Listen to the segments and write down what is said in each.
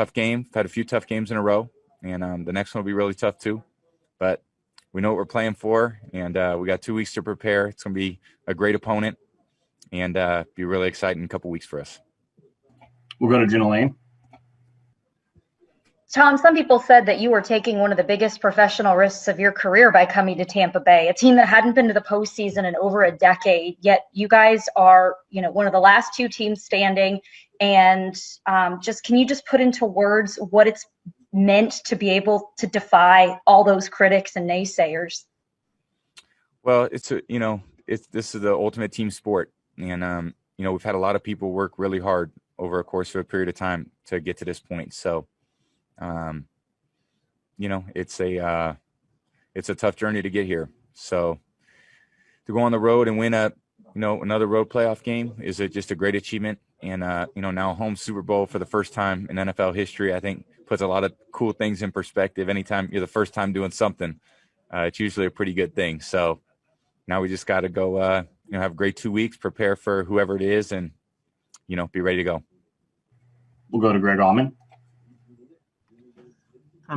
tough game. We've had a few tough games in a row, and the next one will be really tough too. But we know what we're playing for, and we got 2 weeks to prepare. It's going to be a great opponent, and be really exciting couple weeks for us. We'll go to Jenna Lane. Tom, some people said that you were taking one of the biggest professional risks of your career by coming to Tampa Bay, a team that hadn't been to the postseason in over a decade, yet you guys are, one of the last two teams standing. And can you just put into words what it's meant to be able to defy all those critics and naysayers? Well, this is the ultimate team sport. And, we've had a lot of people work really hard over a course of a period of time to get to this point. So, it's a tough journey to get here. So to go on the road and win another road playoff game is just a great achievement. And, now a home Super Bowl for the first time in NFL history, I think puts a lot of cool things in perspective. Anytime you're the first time doing something, it's usually a pretty good thing. So now we just got to go, have a great 2 weeks, prepare for whoever it is, and, be ready to go. We'll go to Greg Allman.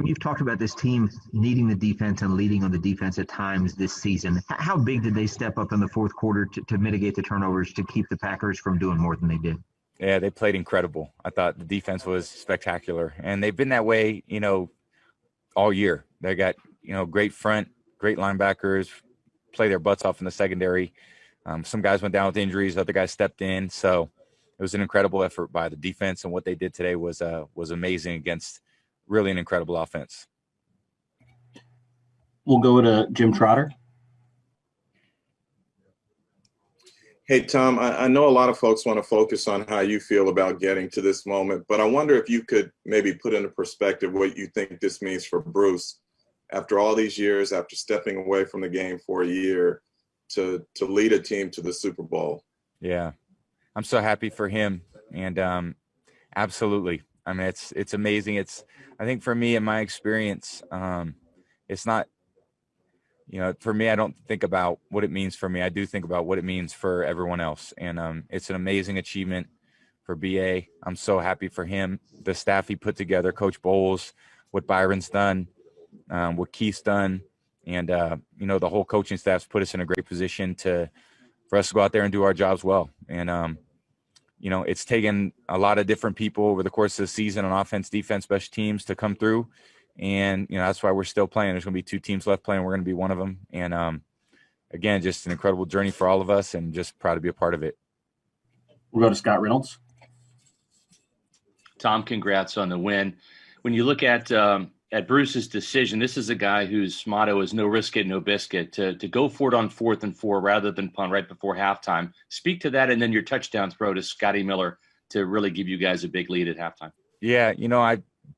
You've talked about this team needing the defense and leading on the defense at times this season. How big did they step up in the fourth quarter to mitigate the turnovers to keep the Packers from doing more than they did? Yeah, they played incredible. I thought the defense was spectacular, and they've been that way, all year. They got, great front, great linebackers, play their butts off in the secondary. Some guys went down with injuries, other guys stepped in. So it was an incredible effort by the defense, and what they did today was amazing against really an incredible offense. We'll go to Jim Trotter. Hey, Tom, I know a lot of folks want to focus on how you feel about getting to this moment, but I wonder if you could maybe put into perspective what you think this means for Bruce after all these years, after stepping away from the game for a year to lead a team to the Super Bowl. Yeah, I'm so happy for him. And absolutely. I mean, it's amazing. I think for me, in my experience, it's not, for me, I don't think about what it means for me. I do think about what it means for everyone else. And it's an amazing achievement for BA. I'm so happy for him, the staff he put together, Coach Bowles, what Byron's done, what Keith's done. And, the whole coaching staff's put us in a great position for us to go out there and do our jobs well. And, it's taken a lot of different people over the course of the season on offense, defense, special teams to come through. And, that's why we're still playing. There's going to be 2 teams left playing. We're going to be one of them. And, again, just an incredible journey for all of us, and just proud to be a part of it. We'll go to Scott Reynolds. Tom, congrats on the win. When you look at Bruce's decision, this is a guy whose motto is no risk it, no biscuit, to go for it on 4th and 4 rather than punt right before halftime. Speak to that, and then your touchdown throw to Scotty Miller to really give you guys a big lead at halftime. Yeah,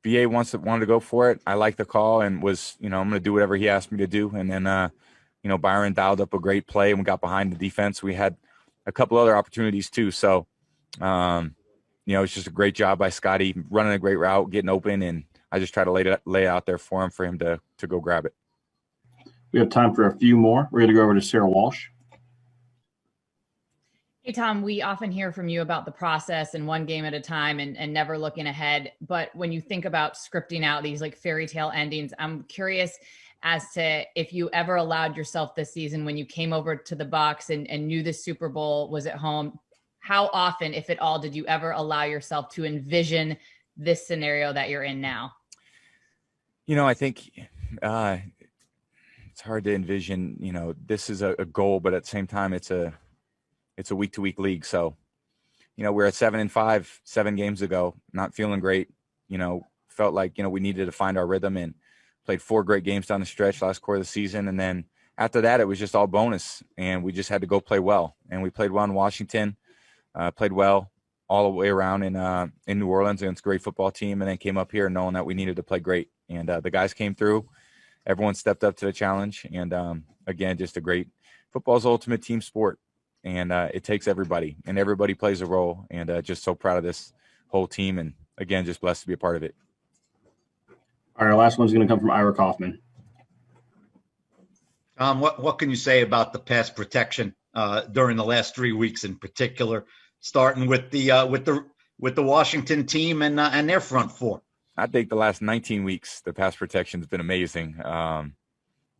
BA wanted to go for it. I liked the call and was, I'm going to do whatever he asked me to do. And then, Byron dialed up a great play and we got behind the defense. We had a couple other opportunities too. So, it's just a great job by Scotty running a great route, getting open, and I just try to lay it out there for him to go grab it. We have time for a few more. We're going to go over to Sarah Walsh. Hey, Tom, we often hear from you about the process and one game at a time and never looking ahead. But when you think about scripting out these like fairy tale endings, I'm curious as to if you ever allowed yourself this season, when you came over to the Bucs and knew the Super Bowl was at home, how often, if at all, did you ever allow yourself to envision this scenario that you're in now? I think it's hard to envision, this is a goal, but at the same time, it's a week-to-week league. So, we're at 7-5, 7 games ago, not feeling great, felt like, we needed to find our rhythm, and played 4 great games down the stretch last quarter of the season. And then after that, it was just all bonus, and we just had to go play well. And we played well in Washington, played well all the way around in New Orleans against a great football team, and then came up here knowing that we needed to play great. And the guys came through. Everyone stepped up to the challenge. And, again, just a great – football's ultimate team sport. And it takes everybody, and everybody plays a role. And just so proud of this whole team, and, again, just blessed to be a part of it. All right, our last one's going to come from Ira Kaufman. What can you say about the pass protection during the last 3 weeks in particular, starting with the Washington team and their front 4? I think the last 19 weeks, the pass protection has been amazing.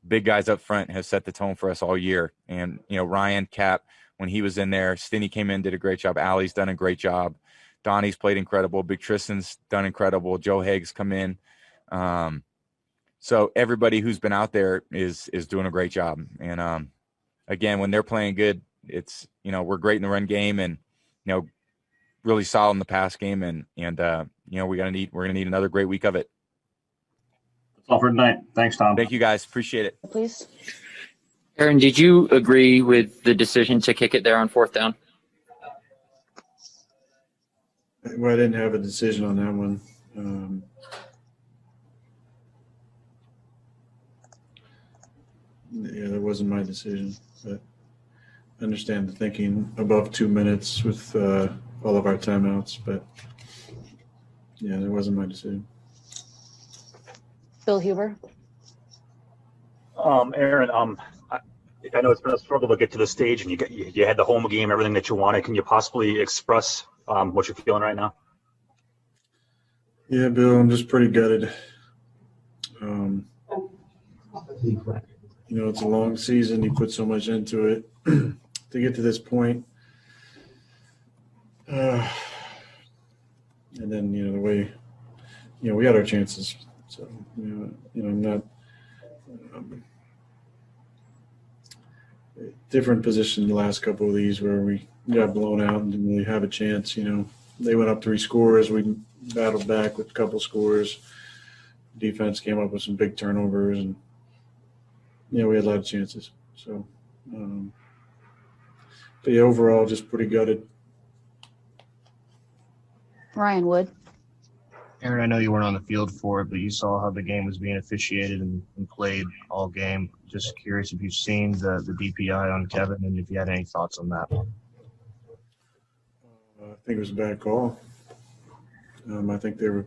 Big guys up front has set the tone for us all year. And, Ryan, Cap, when he was in there, Stinney came in, did a great job. Allie's done a great job. Donnie's played incredible. Big Tristan's done incredible. Joe Haig's come in. So everybody who's been out there is doing a great job. And, again, when they're playing good, it's, we're great in the run game and, really solid in the pass game. And we're going to need another great week of it. That's all for tonight. Thanks, Tom. Thank you, guys. Appreciate it. Please. Aaron, did you agree with the decision to kick it there on 4th down? Well, I didn't have a decision on that one. Yeah, that wasn't my decision, but I understand the thinking above 2 minutes with all of our timeouts, but yeah, that wasn't my decision. Bill Huber. Aaron, I know it's been a struggle to get to this stage, and you had the home game, everything that you wanted. Can you possibly express what you're feeling right now? Yeah, Bill, I'm just pretty gutted. It's a long season. You put so much into it to get to this point. And then, the way, we had our chances. So, I'm not different position the last couple of these where we got blown out and didn't really have a chance. They went up 3 scores. We battled back with a couple scores. Defense came up with some big turnovers, and we had a lot of chances. So, but yeah, overall, just pretty gutted. Ryan Wood. Aaron, I know you weren't on the field for it, but you saw how the game was being officiated and played all game. Just curious if you've seen the DPI on Kevin and if you had any thoughts on that. I think it was a bad call. I think there were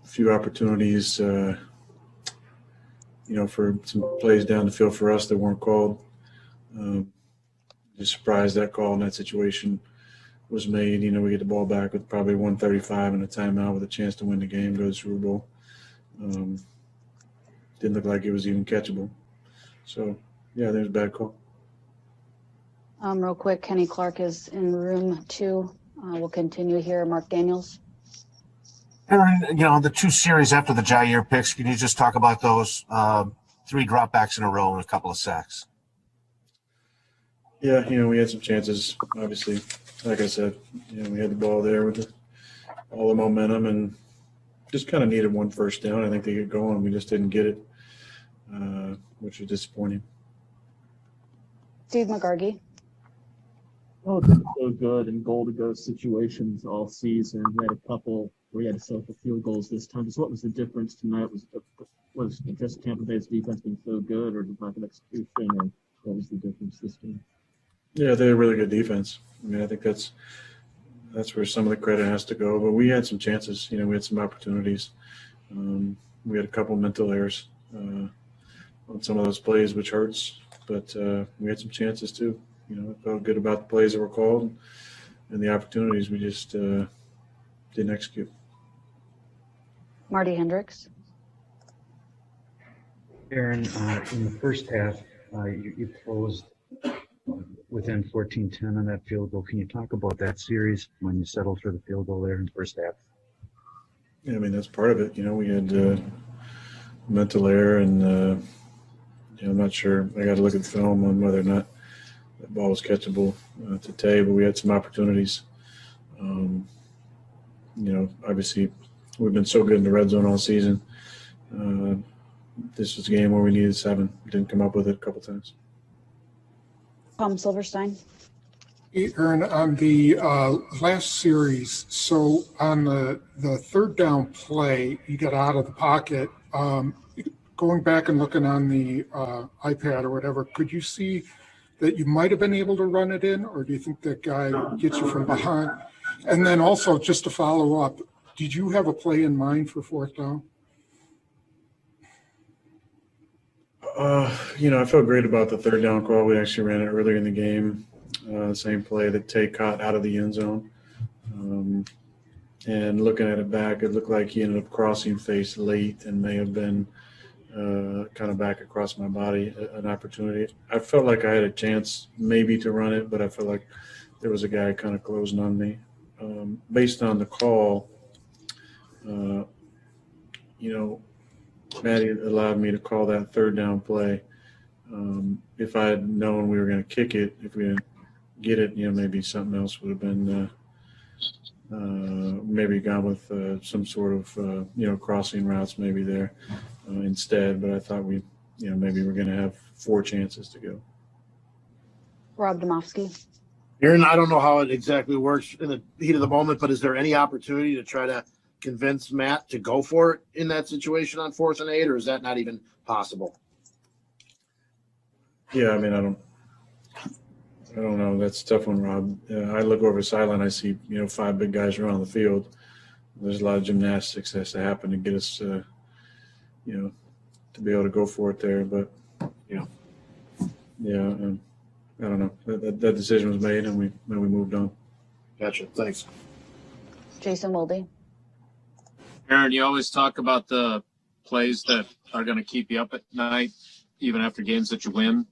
a few opportunities, for some plays down the field for us that weren't called. Just surprised that call in that situation was made. We get the ball back with probably 1:35 and a timeout with a chance to win the game, go to the Super Bowl. Didn't look like it was even catchable. So, yeah, there's a bad call. Real quick, Kenny Clark is in room 2. We'll continue here. Mark Daniels. Aaron, the 2 series after the Jair picks, can you just talk about those 3 dropbacks in a row and a couple of sacks? Yeah, we had some chances, obviously. Like I said, we had the ball there with all the momentum and just kind of needed 1 first down. I think they get going. We just didn't get it, which was disappointing. Steve McGargy. Oh, it's been so good in goal-to-go situations all season. We had a couple where we had to settle for field goals this time. So what was the difference tonight? Was it just Tampa Bay's defense being so good, or the lack of execution, or what was the difference this game? Yeah, they had a really good defense. I think that's where some of the credit has to go. But we had some chances. We had some opportunities. We had a couple mental errors on some of those plays, which hurts. But we had some chances too. I felt good about the plays that were called and the opportunities. We just didn't execute. Marty Hendricks. Aaron, in the first half, you closed within 14-10 on that field goal. Can you talk about that series when you settled for the field goal there in the first half? Yeah, that's part of it. We had mental error, and I'm not sure. I got to look at the film on whether or not that ball was catchable today, but we had some opportunities. Obviously, we've been so good in the red zone all season. This was a game where we needed 7. We didn't come up with it a couple times. Tom Silverstein. Aaron, on the last series, so on the 3rd down play, you got out of the pocket. Going back and looking on the iPad or whatever, could you see that you might have been able to run it in, or do you think that guy gets you from behind? And then also, just to follow up, did you have a play in mind for 4th down? I felt great about the 3rd down call. We actually ran it earlier in the game. Same play that Tay caught out of the end zone. And looking at it back, it looked like he ended up crossing face late and may have been kind of back across my body, an opportunity. I felt like I had a chance maybe to run it, but I felt like there was a guy kind of closing on me. Based on the call, Maddie allowed me to call that third down play. If I had known we were going to kick it, if we didn't get it, maybe something else would have been maybe gone with some sort of, crossing routes maybe there instead. But I thought maybe we're going to have 4 chances to go. Rob Domofsky. Aaron, I don't know how it exactly works in the heat of the moment, but is there any opportunity to try to convince Matt to go for it in that situation on 4th and 8, or is that not even possible? Yeah, I mean, I don't know. That's a tough one, Rob. I look over the sideline, I see, 5 big guys around the field. There's a lot of gymnastics that has to happen to get us, to be able to go for it there. But, yeah, I don't know. That decision was made, and we moved on. Gotcha. Thanks. Jason Wilde. Aaron, you always talk about the plays that are going to keep you up at night, even after games that you win.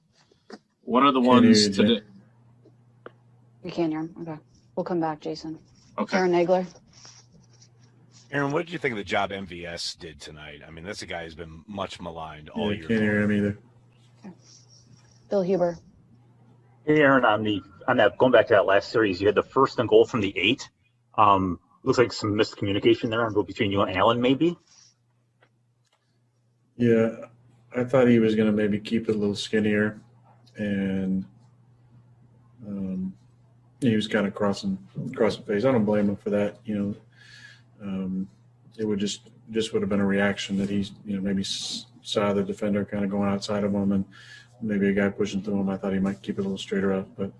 What are the ones today? You can't hear him. Okay. We'll come back, Jason. Okay. Aaron Nagler. Aaron, what did you think of the job MVS did tonight? I mean, that's a guy who's been much maligned all year. Can't hear him either. Bill Huber. Hey, Aaron, on that, going back to that last series, you had the 1st and goal from the 8. Looks like some miscommunication there between you and Allen, maybe. Yeah, I thought he was going to maybe keep it a little skinnier, and he was kind of crossing face. I don't blame him for that. It would just would have been a reaction that he's maybe saw the defender kind of going outside of him, and maybe a guy pushing through him. I thought he might keep it a little straighter up, but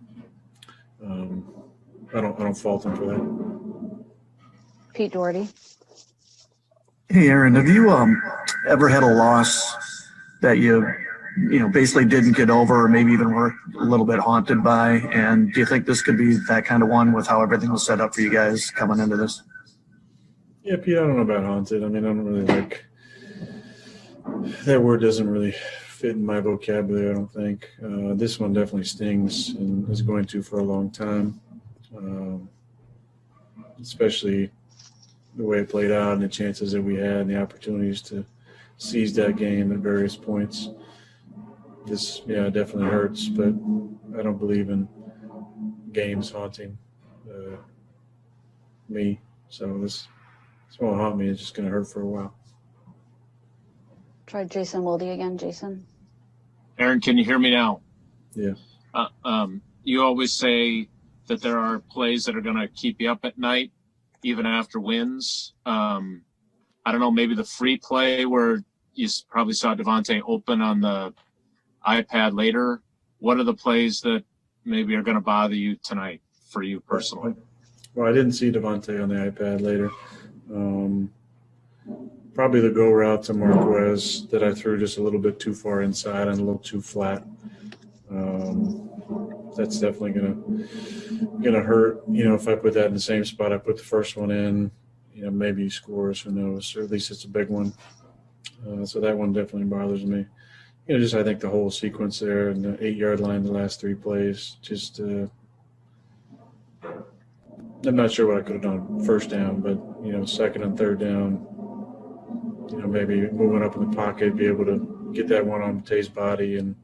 I don't fault him for that. Pete Doherty. Hey, Aaron, have you ever had a loss that you basically didn't get over, or maybe even were a little bit haunted by? And do you think this could be that kind of one with how everything was set up for you guys coming into this? Yeah, Pete, I don't know about haunted. I mean, I don't really like that word. Doesn't really fit in my vocabulary, I don't think. This one definitely stings and is going to for a long time, especially the way it played out and the chances that we had and the opportunities to seize that game at various points. This, definitely hurts, but I don't believe in games haunting me. So this won't haunt me. It's just going to hurt for a while. Try Jason Wilde again, Jason. Aaron, can you hear me now? Yeah. You always say that there are plays that are going to keep you up at night, even after wins. I don't know, maybe the free play where you probably saw Devontae open on the iPad later. What are the plays that maybe are going to bother you tonight for you personally? Well, I didn't see Devontae on the iPad later. Probably the go route to Marquez that I threw just a little bit too far inside and a little too flat. That's definitely gonna hurt. If I put that in the same spot I put the first one in, maybe he scores. Who knows? Or at least it's a big one. So that one definitely bothers me. I think the whole sequence there and the 8-yard line, the last 3 plays, just I'm not sure what I could have done first down, but second and third down, maybe moving up in the pocket, be able to get that one on Tay's body, and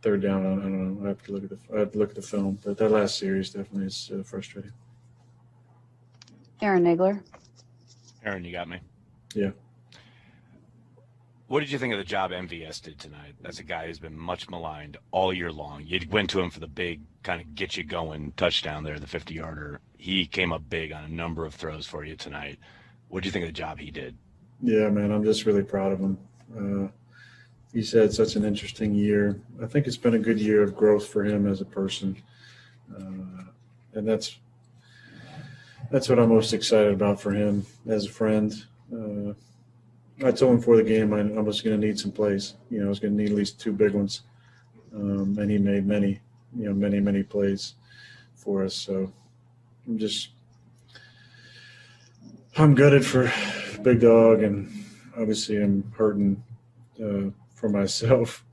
third down, I don't know. I have to look at the film, but that last series definitely is frustrating. Aaron Nagler. Aaron, you got me. Yeah. What did you think of the job MVS did tonight? That's a guy who's been much maligned all year long. You went to him for the big kind of get you going touchdown there, the 50-yarder. He came up big on a number of throws for you tonight. What did you think of the job he did? Yeah, man, I'm just really proud of him. He's had such an interesting year. I think it's been a good year of growth for him as a person. And that's what I'm most excited about for him as a friend. I told him before the game I was going to need some plays. I was going to need at least 2 big ones. And he made many, many plays for us. So I'm just I'm gutted for Big Dog, and obviously I'm hurting for myself.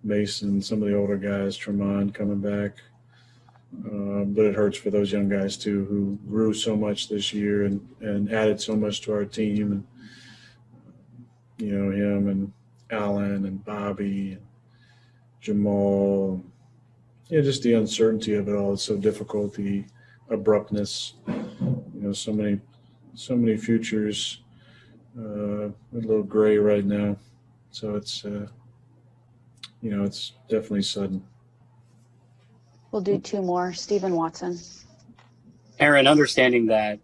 Mason, some of the older guys, Tremont coming back. But it hurts for those young guys too, who grew so much this year and added so much to our team. And him and Alan and Bobby and Jamal. Just the uncertainty of it all is so difficult. The abruptness. So many futures. A little gray right now, so it's it's definitely sudden. We'll do two more. Stephen Watson. Aaron, understanding that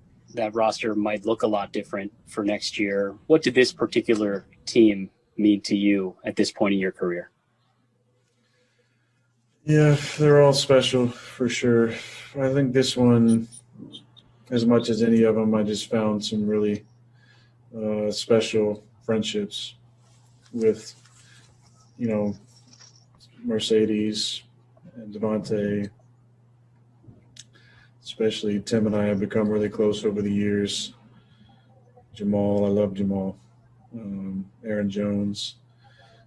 roster might look a lot different for next year, what did this particular team mean to you at this point in your career? Yeah, they're all special for sure. I think this one, as much as any of them, I just found some really special friendships with, Mercedes and Devontae. Especially Tim and I have become really close over the years. Jamal, I love Jamal. Aaron Jones.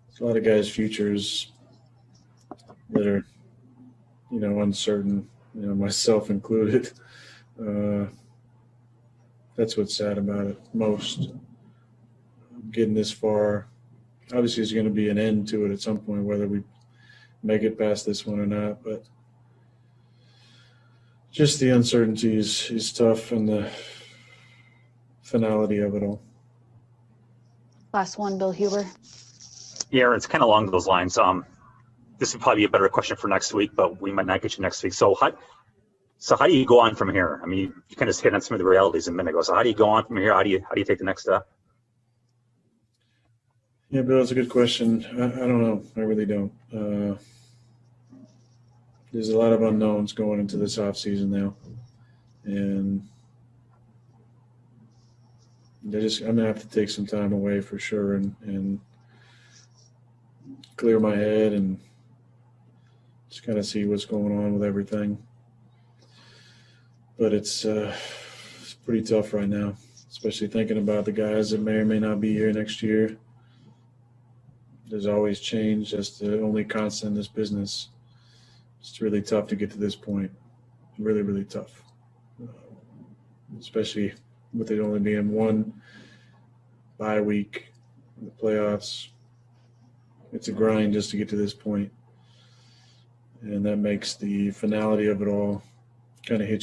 There's a lot of guys' futures that are, uncertain, myself included. That's what's sad about it most. Getting this far, obviously there's going to be an end to it at some point, whether we make it past this one or not, but just the uncertainty is tough, and the finality of it all. Last one, Bill Huber. Yeah, it's kind of along those lines. This would probably be a better question for next week, but we might not get you next week. So how do you go on from here? I mean, you kind of hit on some of the realities a minute ago. So how do you go on from here? How do you take the next step? Yeah, Bill, it's a good question. I don't know. I really don't. There's a lot of unknowns going into this off season now, and I'm gonna have to take some time away for sure and clear my head and just kind of see what's going on with everything. But it's pretty tough right now, especially thinking about the guys that may or may not be here next year. There's always change. That's the only constant in this business. It's really tough to get to this point. Really, really tough. Especially with it only being one bye week in the playoffs. It's a grind just to get to this point. And that makes the finality of it all kind of hit